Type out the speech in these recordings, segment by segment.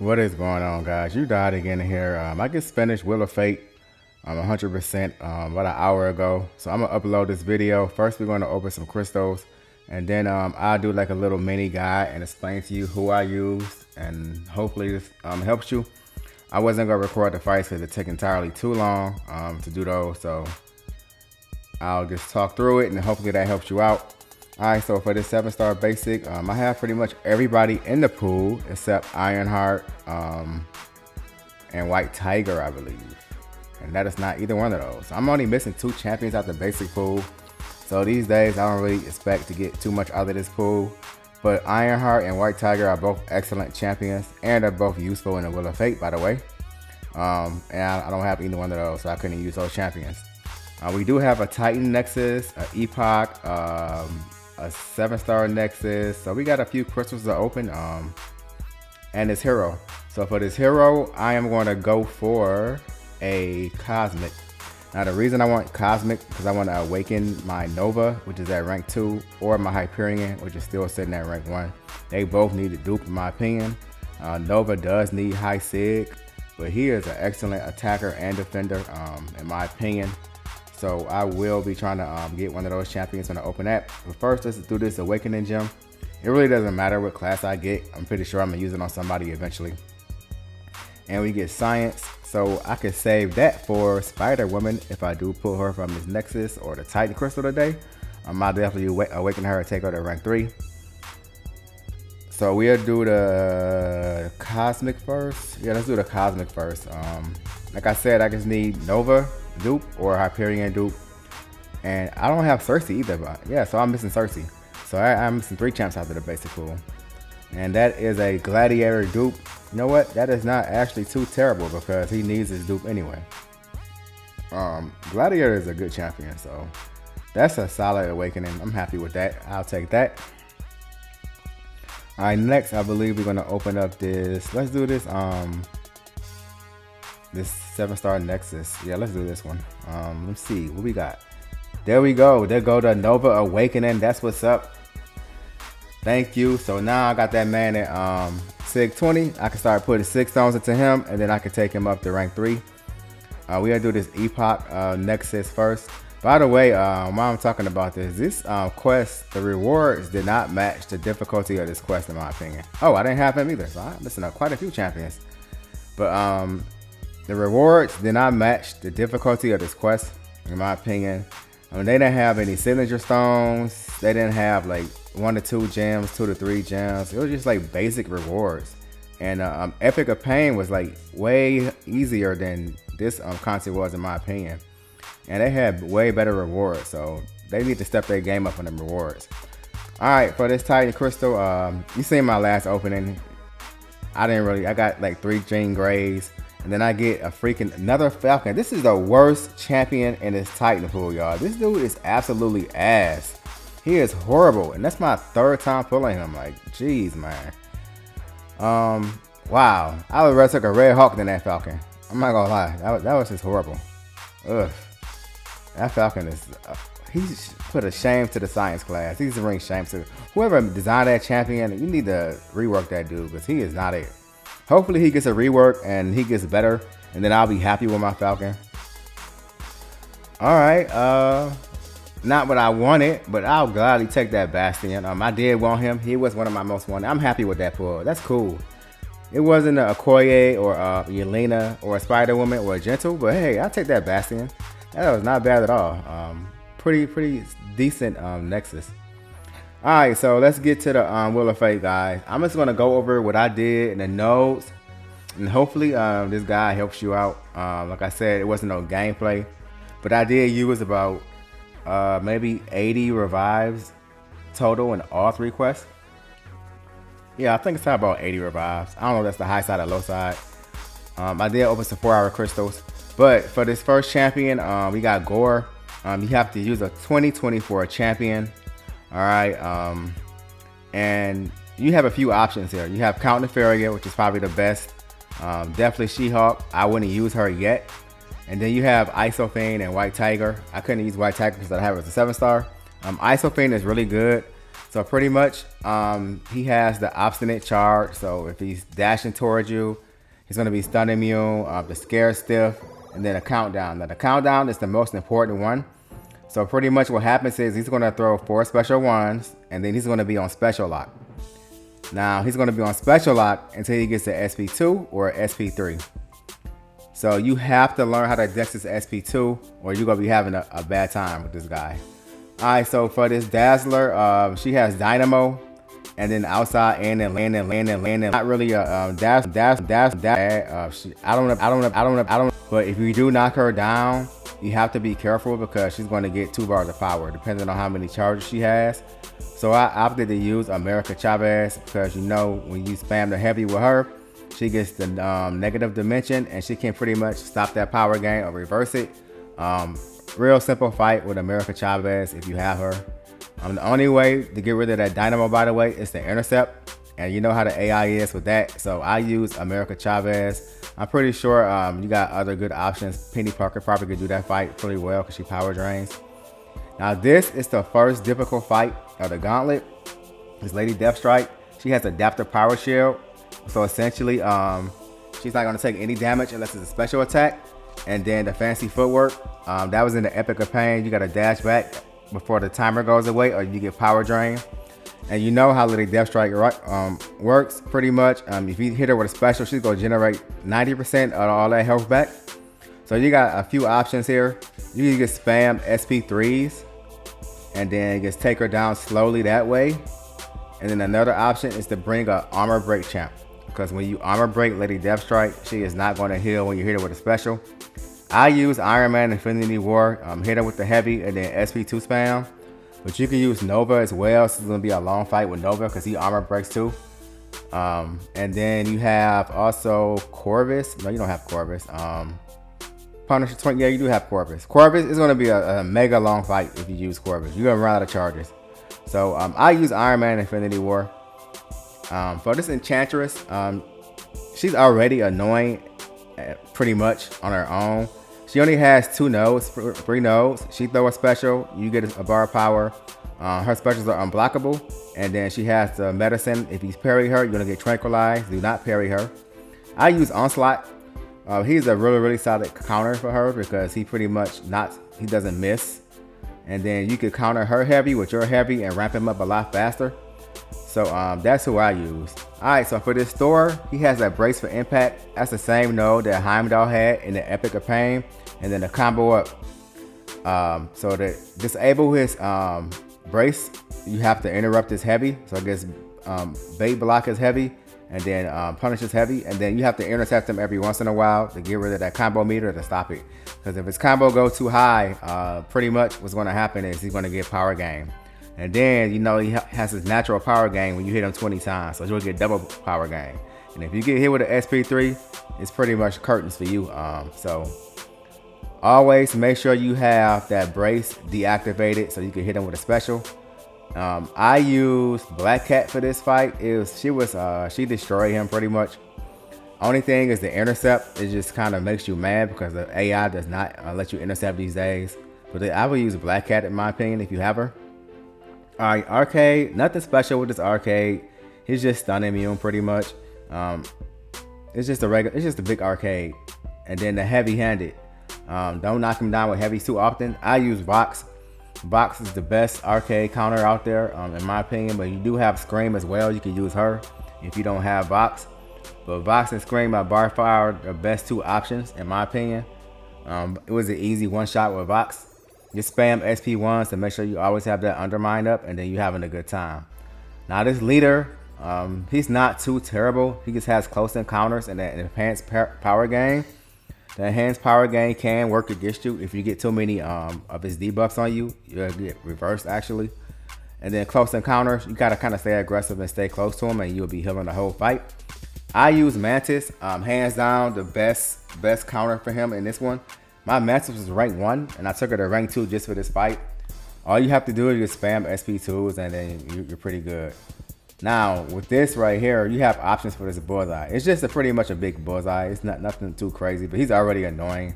What is going on, guys? You died again here. I just finished Wheel of Fate 100% about an hour ago. So I'm going to upload this video. First, we're going to open some crystals. And then I'll do like a little mini guide and explain to you who I used. And hopefully this helps you. I wasn't going to record the fights because it took entirely too long to do those. So I'll just talk through it and hopefully that helps you out. Alright, so for this 7-star basic, I have pretty much everybody in the pool except Ironheart and White Tiger, I believe. And that is not either one of those. I'm only missing 2 champions out the basic pool. So these days, I don't really expect to get too much out of this pool. But Ironheart and White Tiger are both excellent champions. And they're both useful in the Wheel of Fate, by the way. And I don't have either one of those, so I couldn't use those champions. We do have a Titan Nexus, an Epoch, a 7-star Nexus. So we got a few crystals to open and this hero. So for this hero, I am going to go for a Cosmic. Now the reason I want Cosmic because I want to awaken my Nova, which is at rank 2, or my Hyperion, which is still sitting at rank 1. They both need to dupe in my opinion. Nova does need high sig, but he is an excellent attacker and defender in my opinion. So I will be trying to get one of those champions when I open that. But first, let's do this Awakening Gem. It really doesn't matter what class I get. I'm pretty sure I'm going to use it on somebody eventually. And we get Science. So I could save that for Spider Woman if I do pull her from this Nexus or the Titan Crystal today. I'll definitely awaken her and take her to rank 3. So we'll do the Cosmic first. Yeah, let's do the Cosmic first. Like I said, I just need Nova dupe or Hyperion dupe, and I don't have Cersei either, but yeah, so I'm missing Cersei. So I'm missing 3 champs out of the basic pool, and that is a Gladiator dupe. You know what, that is not actually too terrible because he needs his dupe anyway. Gladiator is a good champion, so that's a solid awakening. I'm happy with that. I'll take that. All right, next I believe we're gonna open up this, let's do this this 7-star Nexus. Yeah, let's do this one. Let's see what we got. There we go. There go the Nova Awakening. That's what's up. Thank you. So now I got that man at Sig 20. I can start putting 6 stones into him, and then I can take him up to rank 3. We gotta do this Epoch Nexus first. By the way, while I'm talking about this quest, the rewards did not match the difficulty of this quest in my opinion. Oh, I didn't have him either. So I'm missing out quite a few champions. But the rewards did not match the difficulty of this quest, in my opinion. They didn't have any signature stones. They didn't have like 1 to 2 gems, 2 to 3 gems. It was just like basic rewards. And Epic of Pain was like way easier than this content was, in my opinion. And they had way better rewards, so they need to step their game up on the rewards. All right, for this Titan Crystal, you seen my last opening. I got like 3 Jean Greys. And then I get a freaking another Falcon. This is the worst champion in this Titan pool, y'all. This dude is absolutely ass. He is horrible. And that's my 3rd time pulling him. Like, jeez, man. Wow. I would rather took a Red Hawk than that Falcon. I'm not gonna lie. That was just horrible. Ugh. That Falcon is... he's put a shame to the science class. He's bring shame to... Whoever designed that champion, you need to rework that dude. Because he is not it. Hopefully he gets a rework and he gets better, and then I'll be happy with my Falcon. All right, not what I wanted, but I'll gladly take that Bastion. I did want him. He was one of my most wanted. I'm happy with that pull. That's cool. It wasn't a Okoye or a Yelena or a Spider Woman or a Gentle, but hey, I'll take that Bastion. That was not bad at all. Pretty decent Nexus. Alright, so let's get to the Wheel of Fate, guys. I'm just going to go over what I did in the nodes. And hopefully this guy helps you out. Like I said, it wasn't no gameplay. But I did use about maybe 80 revives total in all 3 quests. Yeah, I think it's about 80 revives. I don't know if that's the high side or low side. I did open some 4-hour crystals. But for this first champion, we got Gore. You have to use a 2024 champion. All right, and you have a few options here. You have Count Nefaria, which is probably the best. Definitely She-Hulk. I wouldn't use her yet. And then you have Isophane and White Tiger. I couldn't use White Tiger because I have it as a 7-star. Isophane is really good So pretty much, he has the obstinate charge. So if he's dashing towards you, he's going to be stun immune, the scare stiff, and then a countdown. Now the countdown is the most important one. So pretty much what happens is he's going to throw 4 special ones, and then he's going to be on special lock. Now he's going to be on special lock until he gets to SP2 or SP3. So you have to learn how to dex this SP2 or you're going to be having a bad time with this guy. Alright, so for this Dazzler, she has Dynamo, and then outside in and landing. Not really a dash. I don't know. But if you do knock her down, you have to be careful because she's going to get 2 bars of power, depending on how many charges she has. So I opted to use America Chavez because you know when you spam the heavy with her, she gets the negative dimension and she can pretty much stop that power gain or reverse it. Real simple fight with America Chavez if you have her. The only way to get rid of that Dynamo, by the way, is to intercept. And you know how the AI is with that. So I use America Chavez. I'm pretty sure you got other good options. Penny Parker probably could do that fight pretty well because she power drains. Now this is the first difficult fight of the gauntlet. This Lady Deathstrike. She has adaptive power shield. So essentially, she's not going to take any damage unless it's a special attack. And then the fancy footwork, that was in the Epic of Pain. You got to dash back before the timer goes away or you get power drain. And you know how Lady Deathstrike works pretty much. If you hit her with a special, she's going to generate 90% of all that health back. So you got a few options here. You can just spam SP3s and then just take her down slowly that way. And then another option is to bring a armor break champ. Because when you armor break Lady Deathstrike, she is not going to heal when you hit her with a special. I use Iron Man Infinity War, hit her with the heavy and then SP2 spam. But you can use Nova as well. So it's going to be a long fight with Nova because he armor breaks too. And then you have also Corvus. No, you don't have Corvus. Punisher 20. Yeah, you do have Corvus. Corvus is going to be a mega long fight if you use Corvus. You're going to run out of charges. So I use Iron Man Infinity War. For this Enchantress, she's already annoying pretty much on her own. She only has 2 nodes, 3 nodes. She throw a special, you get a bar of power. Her specials are unblockable. And then she has the medicine. If you parry her, you're gonna get tranquilized. Do not parry her. I use Onslaught. He's a really solid counter for her because he pretty much he doesn't miss. And then you could counter her heavy with your heavy and ramp him up a lot faster. So that's who I use. Alright, so for this Thor, he has that brace for impact. That's the same node that Heimdall had in the Epic of Pain. And then the combo up. So to disable his brace, you have to interrupt his heavy. So I guess bait block his heavy and then punish his heavy. And then you have to intercept him every once in a while to get rid of that combo meter to stop it. Because if his combo goes too high, pretty much what's going to happen is he's going to get power gain. And then, you know, he has his natural power gain when you hit him 20 times. So you'll get double power gain. And if you get hit with an SP3, it's pretty much curtains for you. So always make sure you have that brace deactivated so you can hit him with a special. I used Black Cat for this fight. She destroyed him pretty much. Only thing is the intercept. It just kind of makes you mad because the AI does not let you intercept these days. But I would use Black Cat in my opinion if you have her. Alright, Arcade, nothing special with this Arcade. He's just stun immune pretty much. It's just a big Arcade. And then the heavy-handed. Don't knock him down with heavies too often. I use Vox. Vox is the best Arcade counter out there, in my opinion. But you do have Scream as well. You can use her if you don't have Vox. But Vox and Scream by bar far are the best 2 options, in my opinion. It was an easy one-shot with Vox. Just spam SP1s to make sure you always have that undermine up and then you're having a good time. Now this leader, he's not too terrible. He just has close encounters and an enhanced power gain. The enhanced power gain can work against you if you get too many of his debuffs on you. You'll get reversed actually. And then close encounters, you gotta kind of stay aggressive and stay close to him and you'll be healing the whole fight. I use Mantis, hands down the best counter for him in this one. My Mantis was rank 1 and I took her to rank 2 just for this fight. All you have to do is just spam SP2s and then you're pretty good. Now with this right here, you have options for this bullseye. It's just pretty much a big bullseye. It's nothing too crazy, but he's already annoying.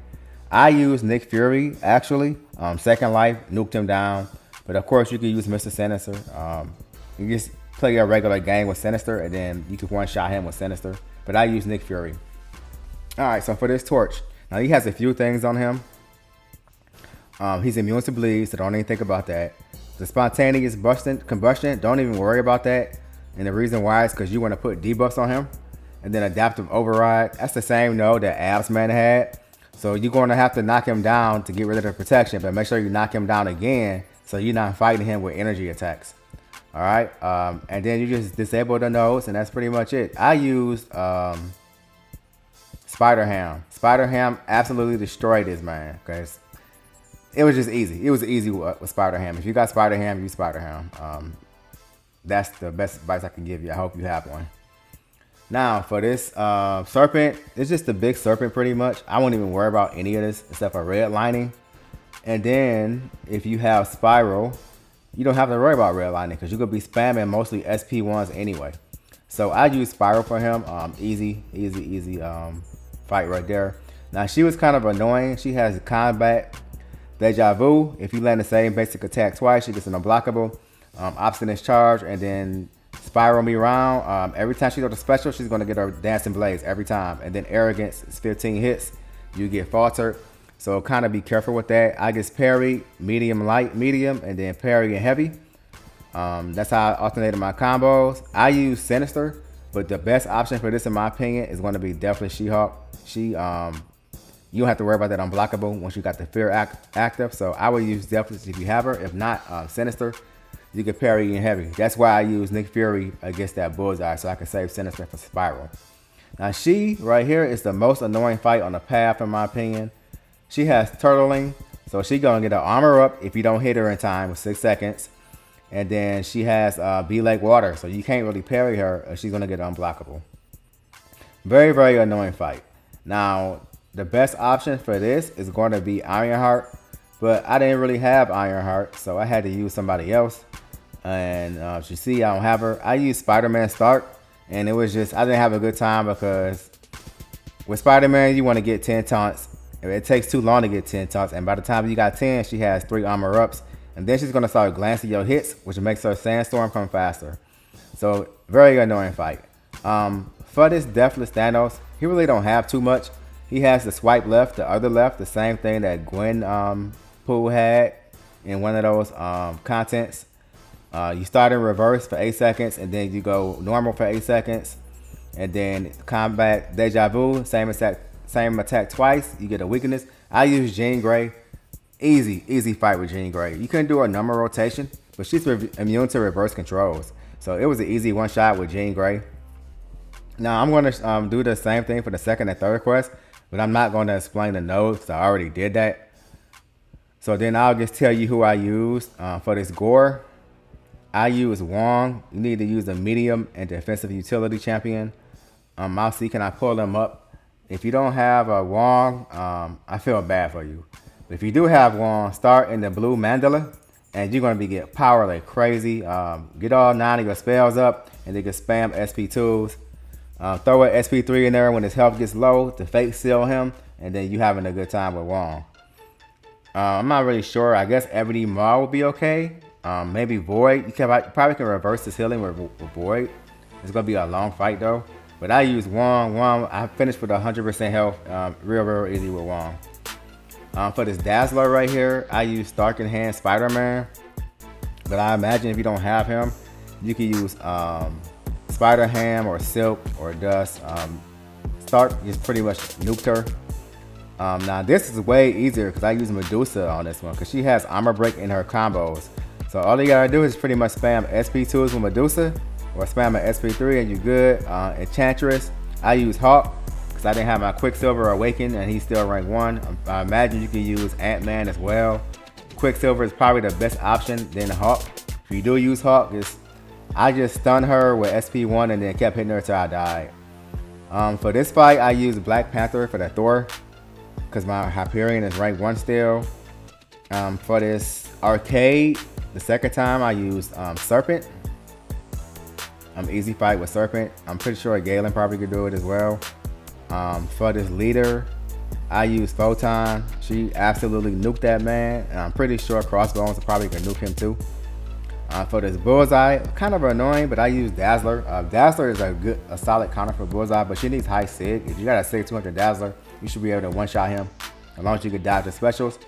I use Nick Fury actually. Second Life, nuked him down. But of course you can use Mr. Sinister. You just play your regular game with Sinister, and then you can one-shot him with Sinister. But I use Nick Fury. Alright, so for this torch, now he has a few things on him. He's immune to bleed, so don't even think about that. The spontaneous combustion, don't even worry about that. And the reason why is because you want to put debuffs on him. And then adaptive override, that's the same node that Abs Man had. So you're going to have to knock him down to get rid of the protection, but make sure you knock him down again so you're not fighting him with energy attacks. Alright, and then you just disable the nodes, and that's pretty much it. I used Spider Ham. Spider Ham absolutely destroyed this man, because it was just easy. It was easy with Spider Ham. If you got Spider Ham, use Spider Ham. That's the best advice I can give you. I hope you have one. Now for this serpent, it's just a big serpent pretty much. I won't even worry about any of this except for red lining. And then if you have Spiral, you don't have to worry about red lining because you're gonna be spamming mostly SP1s anyway. So I use Spiral for him. Easy fight right there. Now she was kind of annoying. She has combat deja vu. If you land the same basic attack twice, she gets an unblockable. Obstinate charge, and then spiral me around. Every time she goes to special, she's gonna get her dancing blades every time. And then arrogance is 15 hits. You get faltered. So kind of be careful with that. I get parry, medium, light, medium, and then parry and heavy. That's how I alternated my combos. I use Sinister, but the best option for this, in my opinion, is going to be definitely She-Hulk. You don't have to worry about that unblockable once you got the fear active. So I would use definitely if you have her. If not, Sinister. You can parry and heavy. That's why I use Nick Fury against that bullseye, so I can save Sinister for Spiral. Now she right here is the most annoying fight on the path, in my opinion. She has turtling, so she gonna get her armor up if you don't hit her in time with 6 seconds. And then she has B-Lake water, so you can't really parry her, or she's gonna get unblockable. Very, very annoying fight. Now the best option for this is going to be Ironheart, but I didn't really have Ironheart, so I had to use somebody else. And as you see, I don't have her. I used Spider-Man Stark, and it was just, I didn't have a good time because with Spider-Man, you want to get 10 taunts. It takes too long to get 10 taunts, and by the time you got 10, she has 3 armor ups, and then she's going to start glancing your hits, which makes her Sandstorm come faster. So, very annoying fight. For this Deathless Thanos, he really don't have too much. He has the swipe left, the other left, the same thing that Gwen Poole had in one of those contents. You start in reverse for 8 seconds, and then you go normal for 8 seconds, and then combat deja vu, same attack twice. You get a weakness. I use Jean Grey. Easy fight with Jean Grey. You couldn't do a number rotation, but she's immune to reverse controls, so it was an easy one shot with Jean Grey. Now I'm going to do the same thing for the second and third quest, but I'm not going to explain the nodes because I already did that. So then I'll just tell you who I used for this gore. I use Wong. You need to use a medium and defensive utility champion. I'll see, can I pull them up? If you don't have a Wong, I feel bad for you. But if you do have Wong, start in the blue mandala, and you're going to be get power like crazy. Get all 9 of your spells up, and they can spam SP2s. Throw an SP3 in there when his health gets low to fake seal him, and then you having a good time with Wong. I'm not really sure. I guess Ebony Maw will be okay. Maybe Void. You probably can reverse this healing with Void. It's gonna be a long fight though. But I use Wong. I finished with 100% health. Real easy with Wong. For this Dazzler right here, I use Stark in Hand Spider-Man. But I imagine if you don't have him, you can use Spider-Ham or Silk or Dust. Stark just pretty much nuked her. Now this is way easier because I use Medusa on this one because she has armor break in her combos. So all you gotta do is pretty much spam SP2s with Medusa or spam an SP3 and you're good. Enchantress, I use Hawk because I didn't have my Quicksilver Awaken and he's still rank 1. I imagine you can use Ant-Man as well. Quicksilver is probably the best option than Hawk. If you do use Hawk, I just stunned her with SP1 and then kept hitting her till I died. For this fight, I used Black Panther for the Thor because my Hyperion is rank 1 still. For this arcade, the second time I used Serpent. Easy fight with Serpent. I'm pretty sure Galen probably could do it as well. For this leader, I used Photon. She absolutely nuked that man. And I'm pretty sure Crossbones probably could nuke him too. For this bullseye, kind of annoying, but I use Dazzler. Dazzler is a solid counter for bullseye, but she needs high sig. If you got a sig 200 Dazzler, you should be able to one-shot him, as long as you can dodge the specials.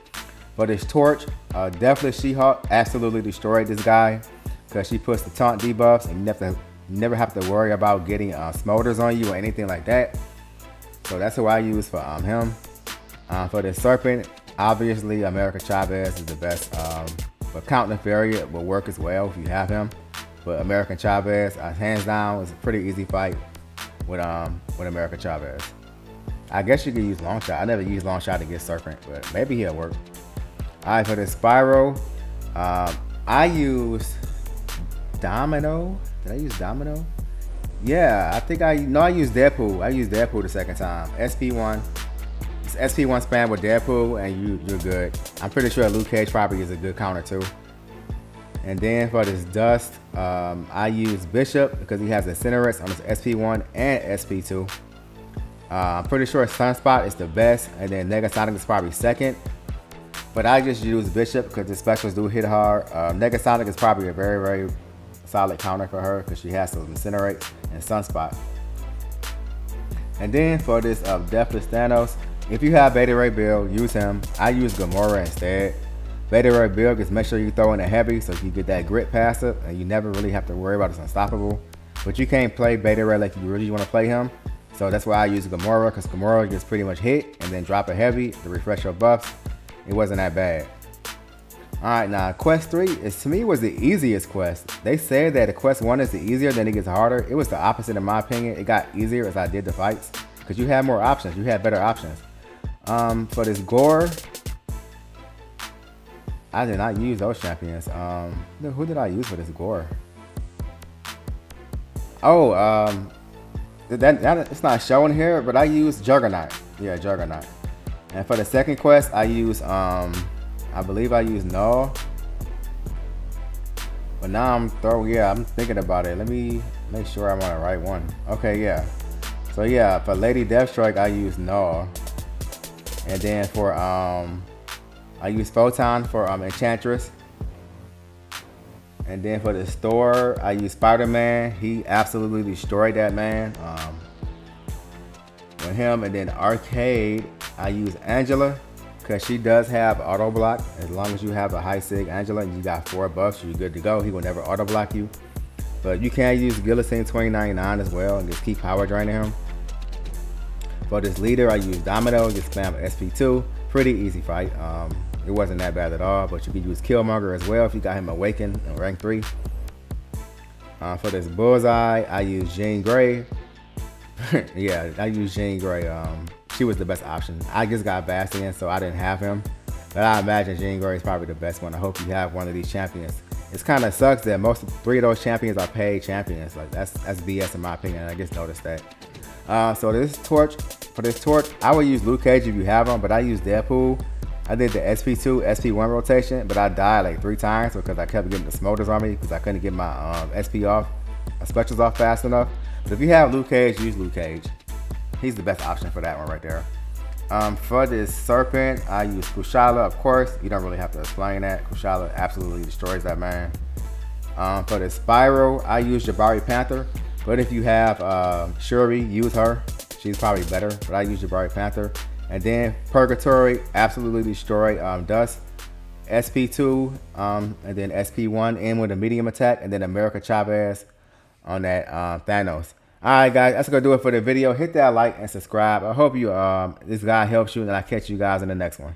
For this torch, definitely She-Hulk absolutely destroyed this guy because she puts the taunt debuffs, and you never have to worry about getting smolders on you or anything like that. So that's who I use for him. For this serpent, obviously America Chavez is the best. But Count Nefarious will work as well if you have him. But American Chavez, hands down, is a pretty easy fight with American Chavez. I guess you could use long shot. I never used long shot against Serpent, but maybe he'll work. All right, for this Spyro, I used Domino. Did I use Domino? Yeah, I think I used Deadpool. I used Deadpool the second time. SP1. It's SP1 spam with Deadpool and you're good. I'm pretty sure Luke Cage probably is a good counter too. And then for this Dust, I use Bishop because he has Incinerates on his SP1 and SP2. I'm pretty sure Sunspot is the best, and then Negasonic is probably second. But I just use Bishop because the specials do hit hard. Negasonic is probably a very, very solid counter for her because she has some Incinerate and Sunspot. And then for this Deathless Thanos, if you have Beta Ray Bill, use him. I use Gamora instead. Beta Ray Bill, just make sure you throw in a heavy so you get that grit passive and you never really have to worry about it's unstoppable. But you can't play Beta Ray like you really want to play him. So that's why I use Gamora, because Gamora gets pretty much hit and then drop a heavy to refresh your buffs. It wasn't that bad. Alright, now quest 3 to me was the easiest quest. They said that the quest 1 is the easier, then it gets harder. It was the opposite in my opinion. It got easier as I did the fights because you had more options. You had better options. For this Gore, I did not use those champions. Who did I use for this Gore? Oh, that it's not showing here, but I used Juggernaut. Yeah, Juggernaut. And for the second quest, I used I believe I used Null. But now I'm thinking about it. Let me make sure I'm on the right one. Okay, yeah. So yeah, for Lady Deathstrike, I used Null. And then for I use Photon for Enchantress. And then for the store, I use Spider-Man. He absolutely destroyed that man. With him, and then Arcade, I use Angela because she does have auto block. As long as you have a high sig Angela and you got 4 buffs, you're good to go. He will never auto block you. But you can use Guillotine 2099 as well and just keep power draining him. For this leader, I use Domino, just spam SP2. Pretty easy fight. It wasn't that bad at all, but you could use Killmonger as well if you got him awakened in rank 3. For this Bullseye, I use Jean Grey. Yeah, I use Jean Grey. She was the best option. I just got Bastion, so I didn't have him. But I imagine Jean Grey is probably the best one. I hope you have one of these champions. It kind of sucks that 3 of those champions are paid champions. Like that's BS in my opinion. I just noticed that. For this torch, I would use Luke Cage if you have him, but I use Deadpool. I did the SP2, SP1 rotation, but I died like 3 times because I kept getting the smolders on me because I couldn't get my SP off, specials off fast enough. But if you have Luke Cage, use Luke Cage. He's the best option for that one right there. For this Serpent, I use Kushala, of course. You don't really have to explain that. Kushala absolutely destroys that man. For this Spyro, I use Jabari Panther. But if you have Shuri, use her. She's probably better, but I use Jabari Panther. And then Purgatory, absolutely destroy Dust. SP2, and then SP1 in with a medium attack, and then America Chavez on that Thanos. Alright guys, that's gonna do it for the video. Hit that like and subscribe. I hope you this guy helps you, and I'll catch you guys in the next one.